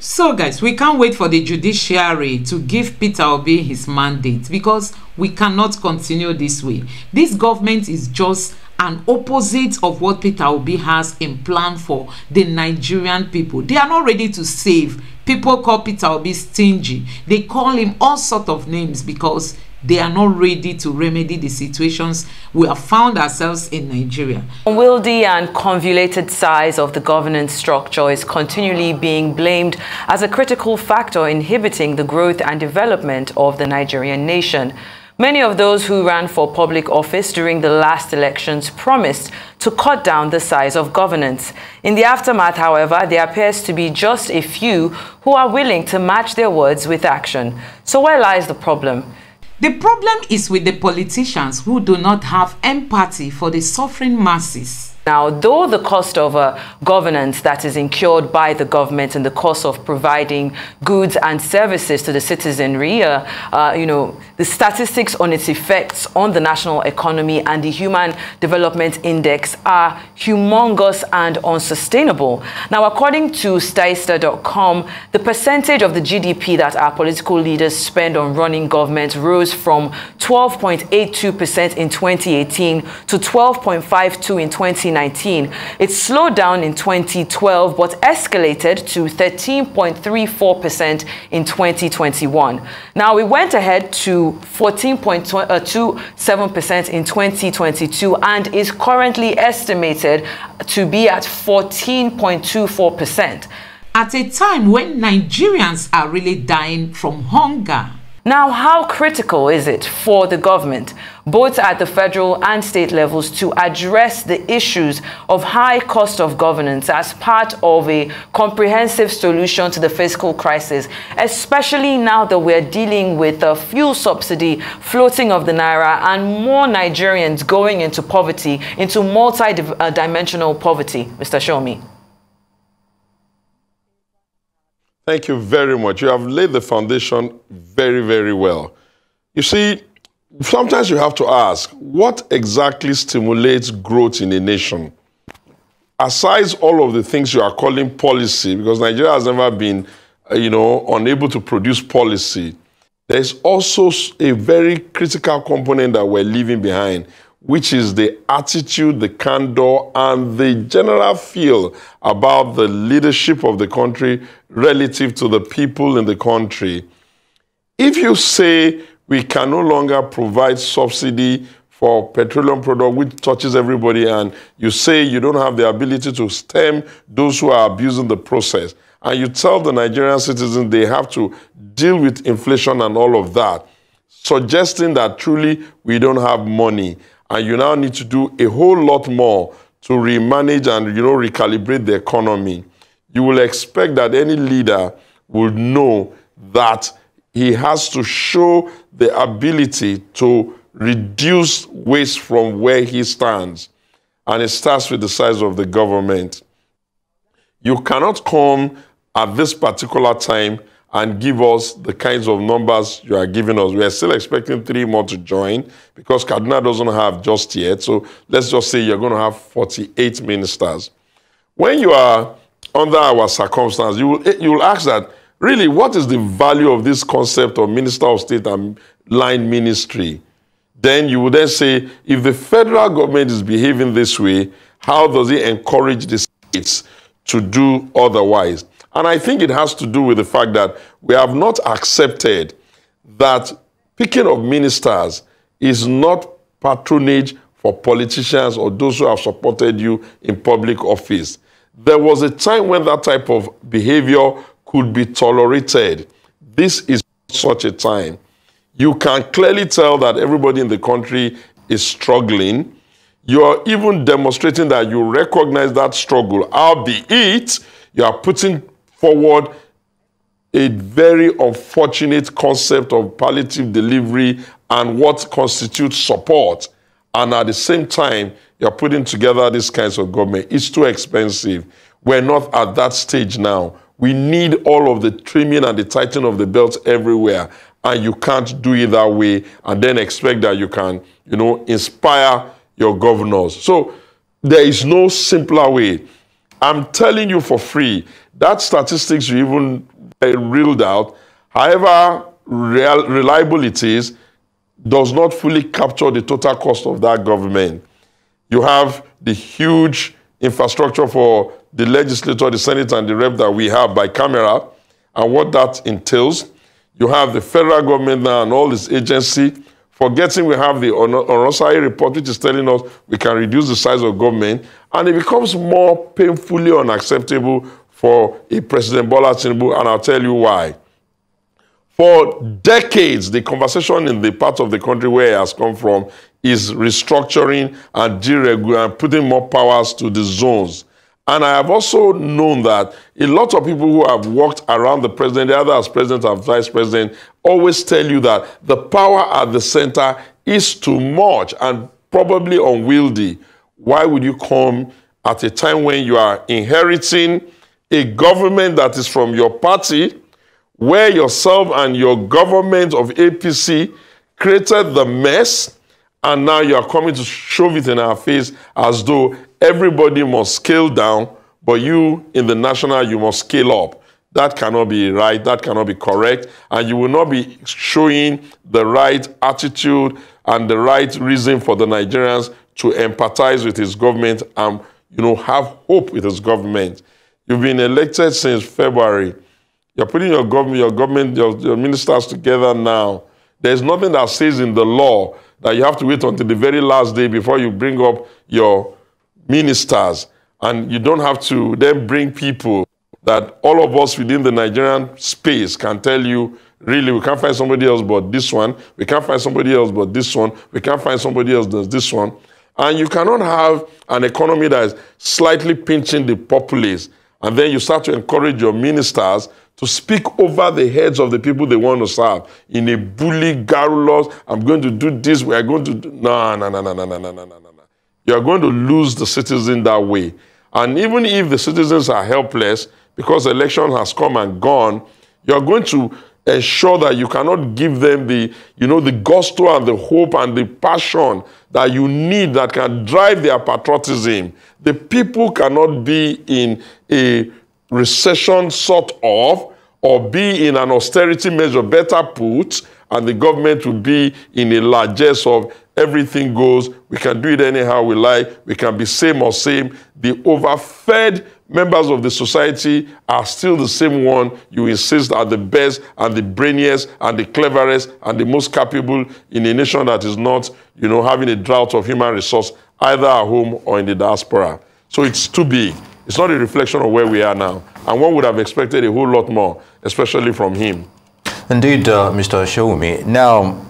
So guys, we can't wait for the judiciary to give Peter Obi his mandate, because we cannot continue this way. This government is just an opposite of what Peter Obi has in plan for the Nigerian people. They are not ready to save. People call Peter Obi stingy. They call him all sorts of names because they are not ready to remedy the situations we have found ourselves in Nigeria. Unwieldy and convoluted size of the governance structure is continually being blamed as a critical factor inhibiting the growth and development of the Nigerian nation. Many of those who ran for public office during the last elections promised to cut down the size of governance. In the aftermath, however, there appears to be just a few who are willing to match their words with action. So where lies the problem? The problem is with the politicians who do not have empathy for the suffering masses. Now, though the cost of governance that is incurred by the government in the course of providing goods and services to the citizenry, the statistics on its effects on the national economy and the Human Development Index are humongous and unsustainable. Now, according to Statista.com, the percentage of the GDP that our political leaders spend on running government rose from 12.82% in 2018 to 12.52% in 2019. It slowed down in 2012 but escalated to 13.34% in 2021. Now, it went ahead to 14.27% in 2022 and is currently estimated to be at 14.24%. At a time when Nigerians are really dying from hunger. Now, how critical is it for the government, both at the federal and state levels, to address the issues of high cost of governance as part of a comprehensive solution to the fiscal crisis, especially now that we're dealing with a fuel subsidy, floating of the naira, and more Nigerians going into poverty, into multi-dimensional poverty? Mr. Shomi. Thank you very much. You have laid the foundation very, very well. You see, sometimes you have to ask, what exactly stimulates growth in a nation? Aside all of the things you are calling policy, because Nigeria has never been, unable to produce policy, there's also a very critical component that we're leaving behind, which is the attitude, the candor, and the general feel about the leadership of the country relative to the people in the country. If you say we can no longer provide subsidy for petroleum product which touches everybody, and you say you don't have the ability to stem those who are abusing the process, and you tell the Nigerian citizens they have to deal with inflation and all of that, suggesting that truly we don't have money, and you now need to do a whole lot more to remanage and, recalibrate the economy, you will expect that any leader will know that he has to show the ability to reduce waste from where he stands. And it starts with the size of the government. You cannot come at this particular time and give us the kinds of numbers you are giving us. We are still expecting 3 more to join because Kaduna doesn't have just yet. So let's just say you're going to have 48 ministers. When you are under our circumstance, you will ask that, really, what is the value of this concept of Minister of State and line ministry? Then you would then say, if the federal government is behaving this way, how does it encourage the states to do otherwise? And I think it has to do with the fact that we have not accepted that picking of ministers is not patronage for politicians or those who have supported you in public office. There was a time when that type of behavior could be tolerated. This is such a time. You can clearly tell that everybody in the country is struggling. You are even demonstrating that you recognize that struggle, albeit you are putting forward a very unfortunate concept of palliative delivery and what constitutes support. And at the same time, you're putting together these kinds of government. It's too expensive. We're not at that stage now. We need all of the trimming and the tightening of the belts everywhere. And you can't do it that way and then expect that you can, inspire your governors. So there is no simpler way. I'm telling you for free, that statistics you even reeled out, however reliable it is, does not fully capture the total cost of that government. You have the huge infrastructure for the legislature, the Senate, and the rep that we have bicameral, and what that entails. You have the federal government now and all its agency. Forgetting we have the Orosai report, which is telling us we can reduce the size of government, and it becomes more painfully unacceptable for a President Bola Tinubu, and I'll tell you why. For decades, the conversation in the part of the country where it has come from is restructuring and deregulating and putting more powers to the zones. And I have also known that a lot of people who have worked around the president, either as president or vice president, always tell you that the power at the center is too much and probably unwieldy. Why would you come at a time when you are inheriting a government that is from your party, where yourself and your government of APC created the mess, and now you are coming to shove it in our face as though everybody must scale down, but you in the national, you must scale up. That cannot be right, that cannot be correct, and you will not be showing the right attitude and the right reason for the Nigerians to empathize with his government and, have hope with his government. You've been elected since February. You're putting your government, your ministers together now. There's nothing that says in the law that you have to wait until the very last day before you bring up your ministers. And you don't have to then bring people that all of us within the Nigerian space can tell you, really, we can't find somebody else but this one. We can't find somebody else but this one. We can't find somebody else but this one. And you cannot have an economy that is slightly pinching the populace. And then you start to encourage your ministers to speak over the heads of the people they want to serve in a bully, garrulous, I'm going to do this, we are going to do... No. You are going to lose the citizen that way. And even if the citizens are helpless, because the election has come and gone, you are going to ensure that you cannot give them the gusto and the hope and the passion that you need that can drive their patriotism. The people cannot be in a recession sort of, or be in an austerity measure better put, and the government will be in a largesse of everything goes, we can do it anyhow we like, we can be same or same. The overfed members of the society are still the same one you insist are the best and the brainiest and the cleverest and the most capable in a nation that is not, having a drought of human resource either at home or in the diaspora. So it's too big. It's not a reflection of where we are now. And one would have expected a whole lot more, especially from him. Indeed, Mr. Showumi. Now,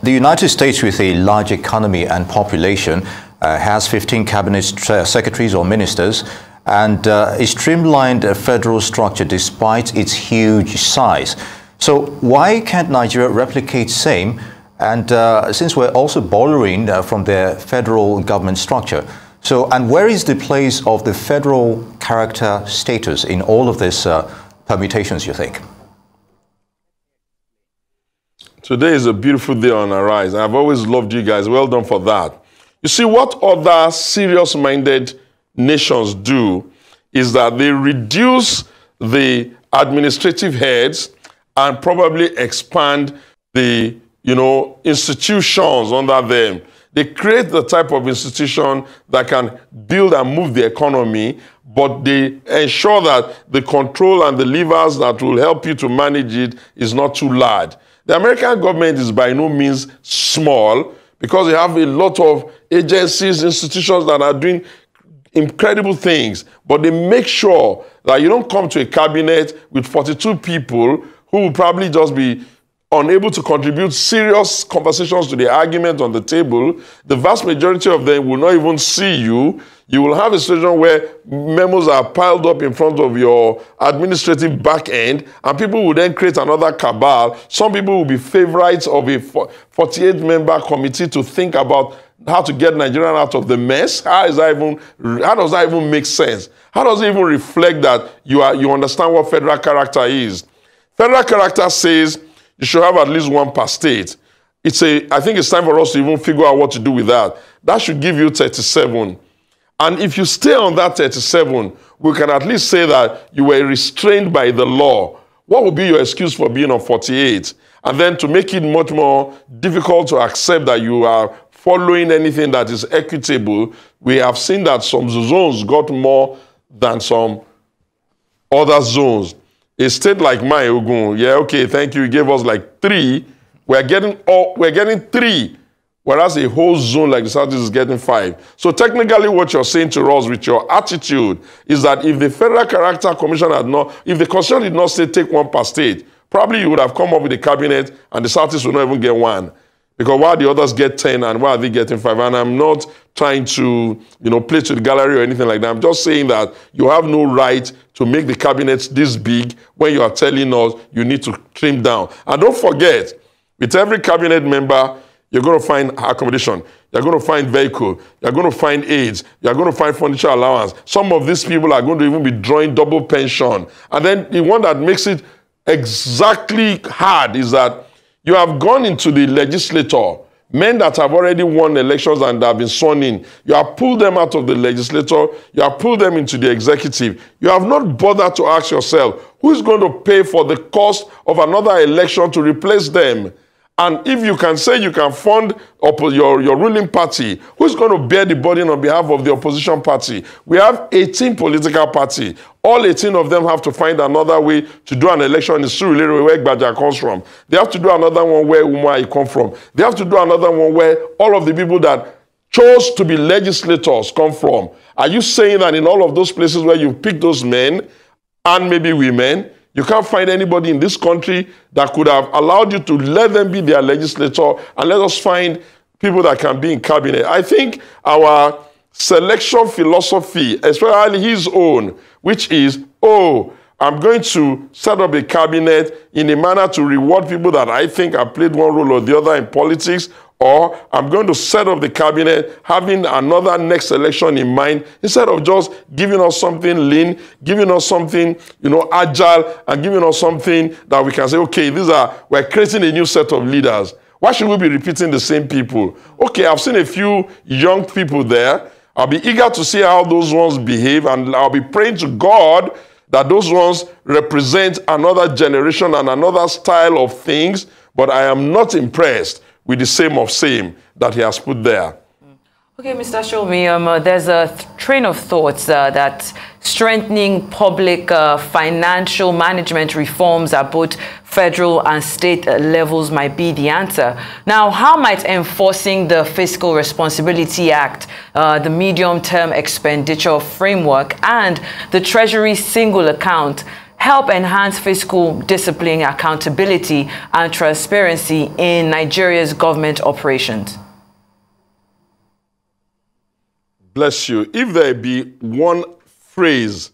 the United States, with a large economy and population, has 15 cabinet secretaries or ministers and a streamlined federal structure despite its huge size. So why can't Nigeria replicate same? And since we're also borrowing from their federal government structure, and where is the place of the federal character status in all of these permutations, you think? Today is a beautiful day on Arise. I've always loved you guys. Well done for that. You see, what other serious-minded nations do is that they reduce the administrative heads and probably expand the, institutions under them. They create the type of institution that can build and move the economy, but they ensure that the control and the levers that will help you to manage it is not too large. The American government is by no means small because they have a lot of agencies, institutions that are doing incredible things, but they make sure that you don't come to a cabinet with 42 people who will probably just be unable to contribute serious conversations to the argument on the table. The vast majority of them will not even see you. You will have a situation where memos are piled up in front of your administrative back end, and people will then create another cabal. Some people will be favorites of a 48-member committee to think about how to get Nigeria out of the mess. How does that even make sense? How does it even reflect that you understand what federal character is? Federal character says you should have at least one per state. I think it's time for us to even figure out what to do with that. That should give you 37. And if you stay on that 37, we can at least say that you were restrained by the law. what would be your excuse for being on 48? And then to make it much more difficult to accept that you are following anything that is equitable, we have seen that some zones got more than some other zones. A state like mine, Ogun, yeah, okay, thank you, you gave us like 3. We're getting 3. Whereas a whole zone like the Southeast is getting 5. So technically what you're saying to us with your attitude is that if the Federal Character Commission if the Constitution did not say take 1 per state, probably you would have come up with a cabinet and the Southeast would not even get 1. Because while the others get 10 and why are they getting 5? And I'm not trying to, play to the gallery or anything like that. I'm just saying that you have no right to make the cabinet this big when you are telling us you need to trim down. And don't forget, with every cabinet member, you're going to find accommodation. You're going to find vehicle. You're going to find aids. You're going to find furniture allowance. Some of these people are going to even be drawing double pension. And then the one that makes it exactly hard is that you have gone into the legislature, men that have already won elections and have been sworn in. You have pulled them out of the legislature. You have pulled them into the executive. You have not bothered to ask yourself, who is going to pay for the cost of another election to replace them? And if you can say you can fund your ruling party, who's going to bear the burden on behalf of the opposition party? We have 18 political parties. All 18 of them have to find another way to do an election in Surulere, where Gbaja comes from. They have to do another one where Umai comes from. They have to do another one where all of the people that chose to be legislators come from. Are you saying that in all of those places where you pick those men and maybe women, you can't find anybody in this country that could have allowed you to let them be their legislator and let us find people that can be in cabinet? I think our selection philosophy, especially his own, which is, I'm going to set up a cabinet in a manner to reward people that I think have played one role or the other in politics, or I'm going to set up the cabinet having another next election in mind, instead of just giving us something lean, giving us something, agile, and giving us something that we can say, okay, we're creating a new set of leaders. Why should we be repeating the same people? Okay, I've seen a few young people there. I'll be eager to see how those ones behave, and I'll be praying to God that those ones represent another generation and another style of things, but I am not impressed with the same that he has put there. Okay, Mr. Shomi, there's a train of thoughts that strengthening public financial management reforms at both federal and state levels might be the answer. Now, how might enforcing the Fiscal Responsibility Act, the medium-term expenditure framework, and the Treasury single account help enhance fiscal discipline, accountability, and transparency in Nigeria's government operations? Bless you. If there be one phrase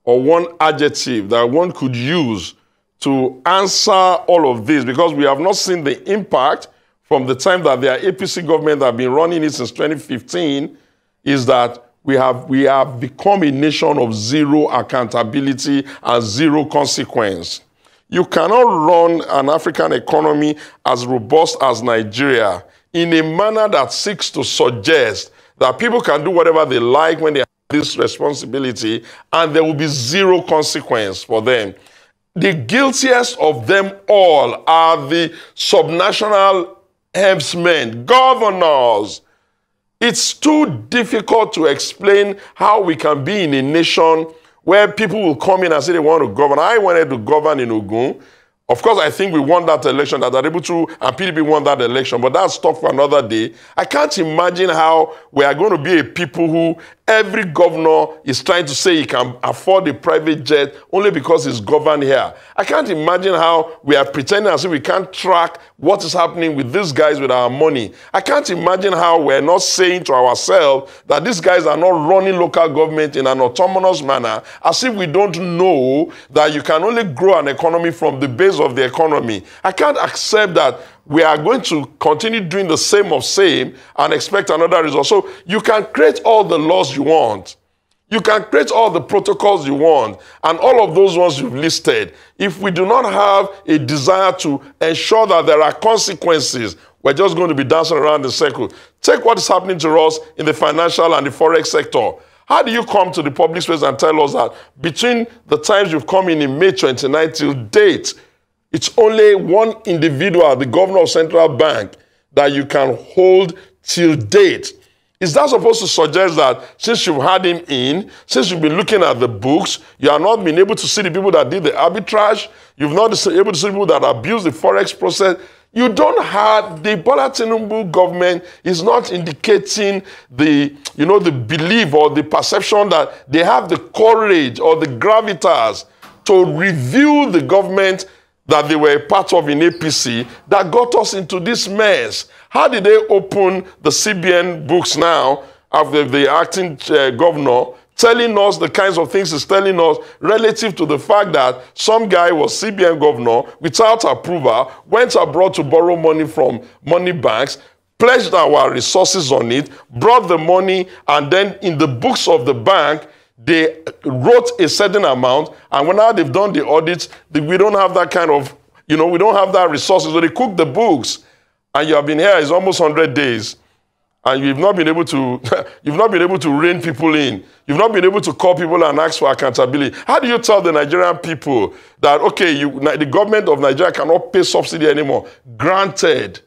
or one adjective that one could use to answer all of this, because we have not seen the impact from the time that the APC government have been running it since 2015, is that we have become a nation of zero accountability and zero consequence. You cannot run an African economy as robust as Nigeria in a manner that seeks to suggest that people can do whatever they like when they have this responsibility and there will be zero consequence for them. The guiltiest of them all are the subnational headsmen, governors. It's too difficult to explain how we can be in a nation where people will come in and say they want to govern. I wanted to govern in Ogun. Of course, I think we won that election, that are able to, and PDP won that election, but that's talk for another day. I can't imagine how we are going to be a people who every governor is trying to say he can afford a private jet only because he's governed here. I can't imagine how we are pretending as if we can't track what is happening with these guys with our money. I can't imagine how we're not saying to ourselves that these guys are not running local government in an autonomous manner, as if we don't know that you can only grow an economy from the base of the economy. I can't accept that we are going to continue doing the same and expect another result. So you can create all the laws you want. You can create all the protocols you want, and all of those ones you've listed. If we do not have a desire to ensure that there are consequences, we're just going to be dancing around the circle. Take what is happening to us in the financial and the forex sector. How do you come to the public space and tell us that between the times you've come in May 29 till date, it's only one individual, the governor of Central Bank, that you can hold till date? Is that supposed to suggest that since you've had him in, since you've been looking at the books, you have not been able to see the people that did the arbitrage, you've not been able to see people that abused the forex process? You don't have, the Bola Tinubu government is not indicating the, the belief or the perception that they have the courage or the gravitas to review the government that they were a part of in APC that got us into this mess. How did they open the CBN books now after the acting governor telling us the kinds of things he's telling us relative to the fact that some guy was CBN governor without approval, went abroad to borrow money from money banks, pledged our resources on it, brought the money, and then in the books of the bank, they wrote a certain amount, and when now they've done the audits, we don't have that kind of, we don't have that resources. So they cook the books, and you have been here, it's almost 100 days, and you've not been able to, rein people in. You've not been able to call people and ask for accountability. How do you tell the Nigerian people that, okay, the government of Nigeria cannot pay subsidy anymore? Granted.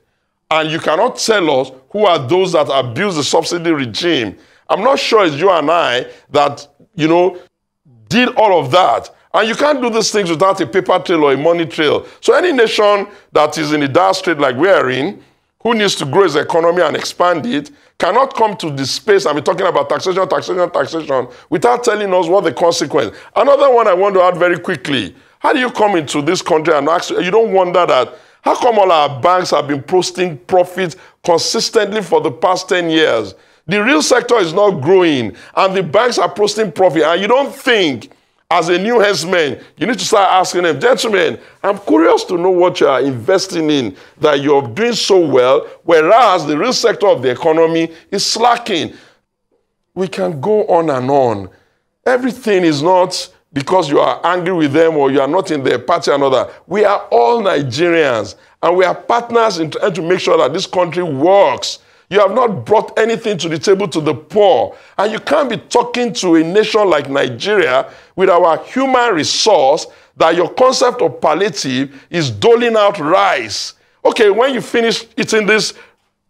And you cannot tell us who are those that abuse the subsidy regime. I'm not sure it's you and I that, did all of that. And you can't do these things without a paper trail or a money trail. So any nation that is in a dire strait like we are in, who needs to grow its economy and expand it, cannot come to this space and be talking about taxation, taxation, taxation, without telling us what the consequence. Another one I want to add very quickly. How do you come into this country and you don't wonder that, how come all our banks have been posting profits consistently for the past 10 years? The real sector is not growing, and the banks are posting profit. And you don't think, as a new headsman, you need to start asking them, gentlemen, I'm curious to know what you are investing in, that you're doing so well, whereas the real sector of the economy is slacking. We can go on and on. Everything is not because you are angry with them or you are not in their party or another. We are all Nigerians, and we are partners in trying to make sure that this country works. You have not brought anything to the table to the poor. And you can't be talking to a nation like Nigeria with our human resource that your concept of palliative is doling out rice. Okay, when you finish eating this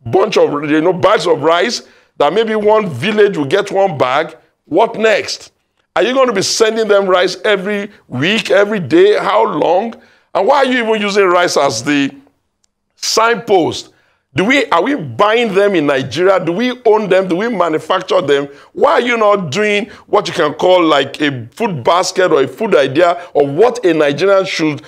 bunch of bags of rice, that maybe one village will get one bag, what next? Are you going to be sending them rice every week, every day? How long? And why are you even using rice as the signpost? Are we buying them in Nigeria? Do we own them? Do we manufacture them? Why are you not doing what you can call like a food basket or a food idea of what a Nigerian should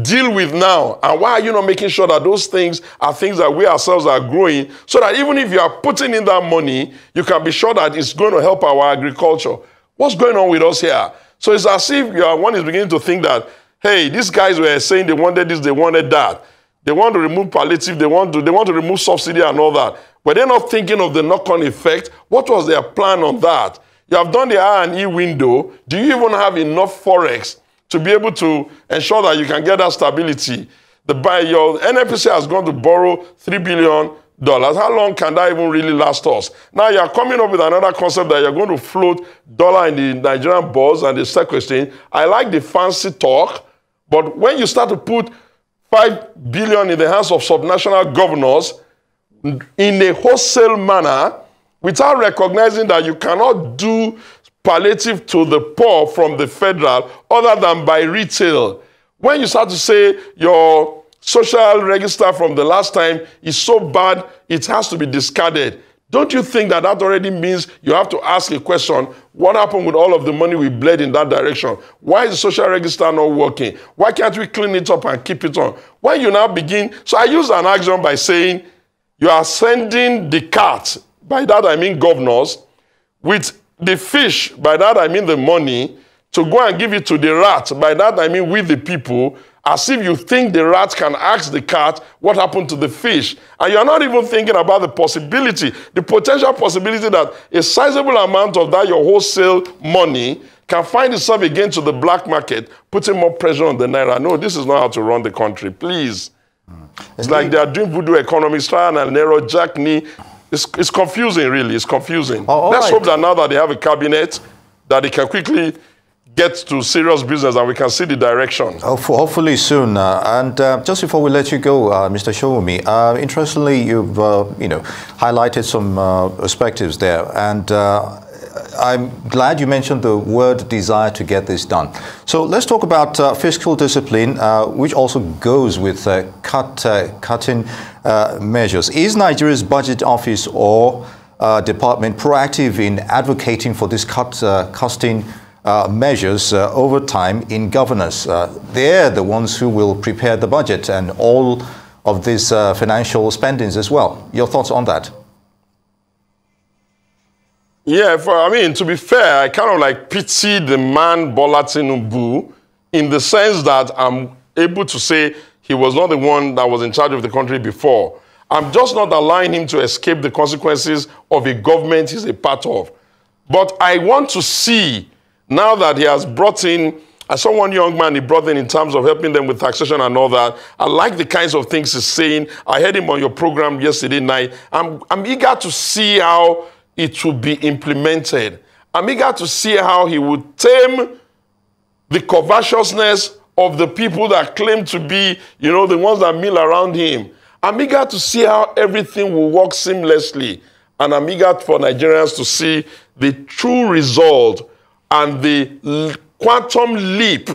deal with now? And why are you not making sure that those things are things that we ourselves are growing, so that even if you are putting in that money, you can be sure that it's going to help our agriculture? What's going on with us here? So it's as if one is beginning to think that, hey, these guys were saying they wanted this, they wanted that. They want to remove palliative, they want to remove subsidy and all that. But they're not thinking of the knock-on effect. What was their plan on that? You have done the I&E window. Do you even have enough forex to be able to ensure that you can get that stability? Your NNPC has gone to borrow $3 billion. How long can that even really last us? Now you're coming up with another concept that you're going to float dollar in the Nigerian bourse and the stock exchange. I like the fancy talk, but when you start to put $5 billion in the hands of subnational governors in a wholesale manner without recognizing that you cannot do palliative to the poor from the federal other than by retail. When you start to say your social register from the last time is so bad, it has to be discarded. Don't you think that already means you have to ask a question, what happened with all of the money we bled in that direction? Why is the social register not working? Why can't we clean it up and keep it on? When you now begin, so I use an axiom by saying, you are sending the cat, by that I mean governors, with the fish, by that I mean the money, to go and give it to the rat, by that I mean with the people, as if you think the rat can ask the cat what happened to the fish. And you're not even thinking about the possibility, the potential possibility that a sizable amount of that, your wholesale money, can find itself again to the black market, putting more pressure on the naira. No, this is not how to run the country, please. It's like they are doing voodoo economics, trying and narrow, jack knee. It's confusing, really. It's confusing. Let's hope that now that they have a cabinet, that they can quickly get to serious business and we can see the direction. Hopefully soon. Just before we let you go, Mr. Showumi, interestingly, you've highlighted some perspectives there, and I'm glad you mentioned the word desire to get this done. So let's talk about fiscal discipline, which also goes with cutting measures. Is Nigeria's budget office or department proactive in advocating for this cutting measures over time in governance? They're the ones who will prepare the budget and all of these financial spendings as well. Your thoughts on that? Yeah, to be fair, I kind of like pity the man Bola Tinubu in the sense that I'm able to say he was not the one that was in charge of the country before. I'm just not allowing him to escape the consequences of a government he's a part of. But I want to see, now that he has brought in, I saw one young man he brought in terms of helping them with taxation and all that. I like the kinds of things he's saying. I heard him on your program yesterday night. I'm eager to see how it will be implemented. I'm eager to see how he would tame the covetousness of the people that claim to be, the ones that mill around him. I'm eager to see how everything will work seamlessly. And I'm eager for Nigerians to see the true result and the quantum leap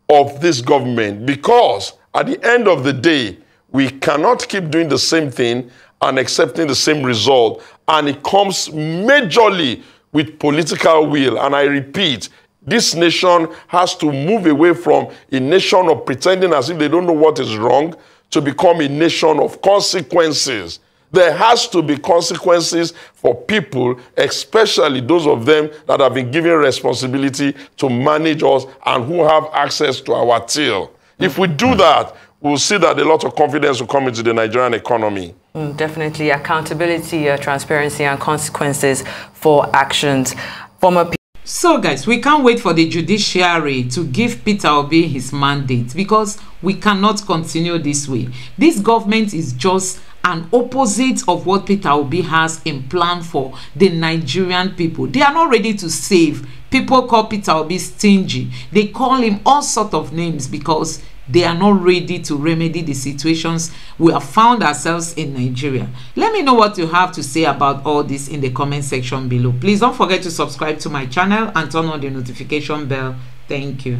of this government. Because at the end of the day, we cannot keep doing the same thing and accepting the same result. And it comes majorly with political will. And I repeat, this nation has to move away from a nation of pretending as if they don't know what is wrong to become a nation of consequences. There has to be consequences for people, especially those of them that have been given responsibility to manage us and who have access to our till. If we do that, we'll see that a lot of confidence will come into the Nigerian economy. Definitely accountability, transparency, and consequences for actions. So guys, we can't wait for the judiciary to give Peter Obi his mandate, because we cannot continue this way. This government is just an opposite of what Peter Obi has in plan for the Nigerian people. They are not ready to save. People call Peter Obi stingy. They call him all sorts of names because they are not ready to remedy the situations we have found ourselves in Nigeria. Let me know what you have to say about all this in the comment section below. Please don't forget to subscribe to my channel and turn on the notification bell. Thank you.